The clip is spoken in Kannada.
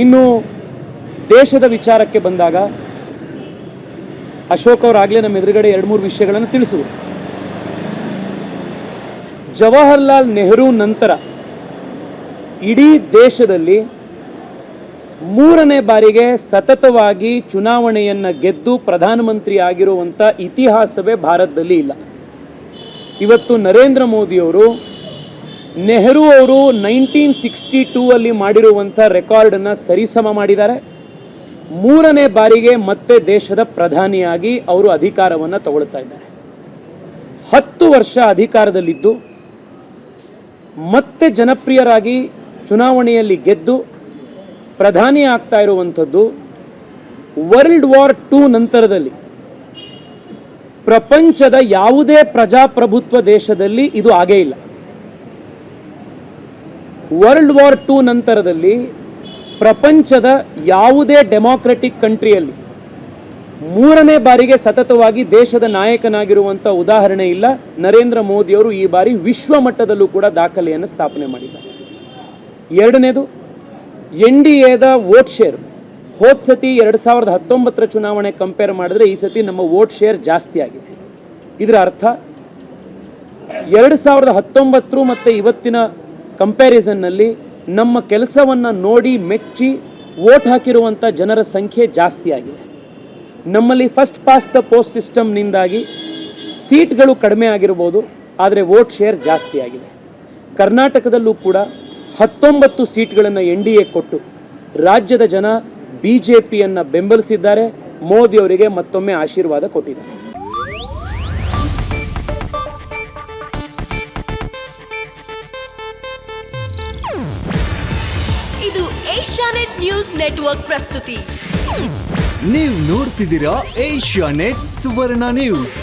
ಇನ್ನು ದೇಶದ ವಿಚಾರಕ್ಕೆ ಬಂದಾಗ ಅಶೋಕ್ ಅವರಾಗಲೇ ನಮ್ಮ ಎದುರುಗಡೆ 2-3 ವಿಷಯಗಳನ್ನು ತಿಳಿಸಿದರು. ಜವಾಹರ್ಲಾಲ್ ನೆಹರು ನಂತರ ಇಡೀ ದೇಶದಲ್ಲಿ 3ನೇ ಬಾರಿಗೆ ಸತತವಾಗಿ ಚುನಾವಣೆಯನ್ನು ಗೆದ್ದು ಪ್ರಧಾನಮಂತ್ರಿ ಆಗಿರುವಂಥ ಇತಿಹಾಸವೇ ಭಾರತದಲ್ಲಿ ಇಲ್ಲ. ಇವತ್ತು ನರೇಂದ್ರ ಮೋದಿಯವರು ನೆಹರು ಅವರು 1962 ಮಾಡಿರುವಂಥ ರೆಕಾರ್ಡನ್ನು ಸರಿಸಮ ಮಾಡಿದ್ದಾರೆ. 3ನೇ ಬಾರಿಗೆ ಮತ್ತೆ ದೇಶದ ಪ್ರಧಾನಿಯಾಗಿ ಅವರು ಅಧಿಕಾರವನ್ನು ತಗೊಳ್ತಾ ಇದ್ದಾರೆ. 10 ವರ್ಷ ಅಧಿಕಾರದಲ್ಲಿದ್ದು ಮತ್ತೆ ಜನಪ್ರಿಯರಾಗಿ ಚುನಾವಣೆಯಲ್ಲಿ ಗೆದ್ದು ಪ್ರಧಾನಿ ಆಗ್ತಾ ಇರುವಂಥದ್ದು ವರ್ಲ್ಡ್ ವಾರ್ 2 ನಂತರದಲ್ಲಿ ಪ್ರಪಂಚದ ಯಾವುದೇ ಪ್ರಜಾಪ್ರಭುತ್ವ ದೇಶದಲ್ಲಿ ಇದು ಆಗೇ ಇಲ್ಲ. ವರ್ಲ್ಡ್ ವಾರ್ 2 ನಂತರದಲ್ಲಿ ಪ್ರಪಂಚದ ಯಾವುದೇ ಡೆಮಾಕ್ರೆಟಿಕ್ ಕಂಟ್ರಿಯಲ್ಲಿ 3ನೇ ಬಾರಿಗೆ ಸತತವಾಗಿ ದೇಶದ ನಾಯಕನಾಗಿರುವಂಥ ಉದಾಹರಣೆ ಇಲ್ಲ. ನರೇಂದ್ರ ಮೋದಿಯವರು ಈ ಬಾರಿ ವಿಶ್ವ ಮಟ್ಟದಲ್ಲೂ ಕೂಡ ದಾಖಲೆಯನ್ನು ಸ್ಥಾಪನೆ ಮಾಡಿದ್ದಾರೆ. ಎರಡನೇದು, NDAದ ವೋಟ್ ಶೇರ್ ಹೋದ ಸತಿ 2019 ಚುನಾವಣೆ ಕಂಪೇರ್ ಮಾಡಿದ್ರೆ ಈ ಸತಿ ನಮ್ಮ ವೋಟ್ ಶೇರ್ ಜಾಸ್ತಿ ಆಗಿದೆ. ಇದರ ಅರ್ಥ 2019 ಮತ್ತು ಇವತ್ತಿನ ಕಂಪ್ಯಾರಿಸನ್ನಲ್ಲಿ ನಮ್ಮ ಕೆಲಸವನ್ನು ನೋಡಿ ಮೆಚ್ಚಿ ವೋಟ್ ಹಾಕಿರುವಂಥ ಜನರ ಸಂಖ್ಯೆ ಜಾಸ್ತಿ ಆಗಿದೆ. ನಮ್ಮಲ್ಲಿ ಫಸ್ಟ್ ಪಾಸ್ ದ ಪೋಸ್ಟ್ ಸಿಸ್ಟಮ್ನಿಂದಾಗಿ ಸೀಟ್ಗಳು ಕಡಿಮೆ ಆಗಿರ್ಬೋದು, ಆದರೆ ವೋಟ್ ಶೇರ್ ಜಾಸ್ತಿ ಆಗಿದೆ. ಕರ್ನಾಟಕದಲ್ಲೂ ಕೂಡ 19 ಸೀಟ್ಗಳನ್ನು NDA ಕೊಟ್ಟು ರಾಜ್ಯದ ಜನ BJPಯನ್ನು ಬೆಂಬಲಿಸಿದ್ದಾರೆ. ಮೋದಿಯವರಿಗೆ ಮತ್ತೊಮ್ಮೆ ಆಶೀರ್ವಾದ ಕೊಟ್ಟಿದ್ದಾರೆ. ಇದು ಏಷ್ಯಾನೆಟ್ ನ್ಯೂಸ್ ನೆಟ್ವರ್ಕ್ ಪ್ರಸ್ತುತಿ. ನೀವು ನೋಡ್ತಿದ್ದೀರಾ ಏಷ್ಯಾನೆಟ್ ಸುವರ್ಣ ನ್ಯೂಸ್.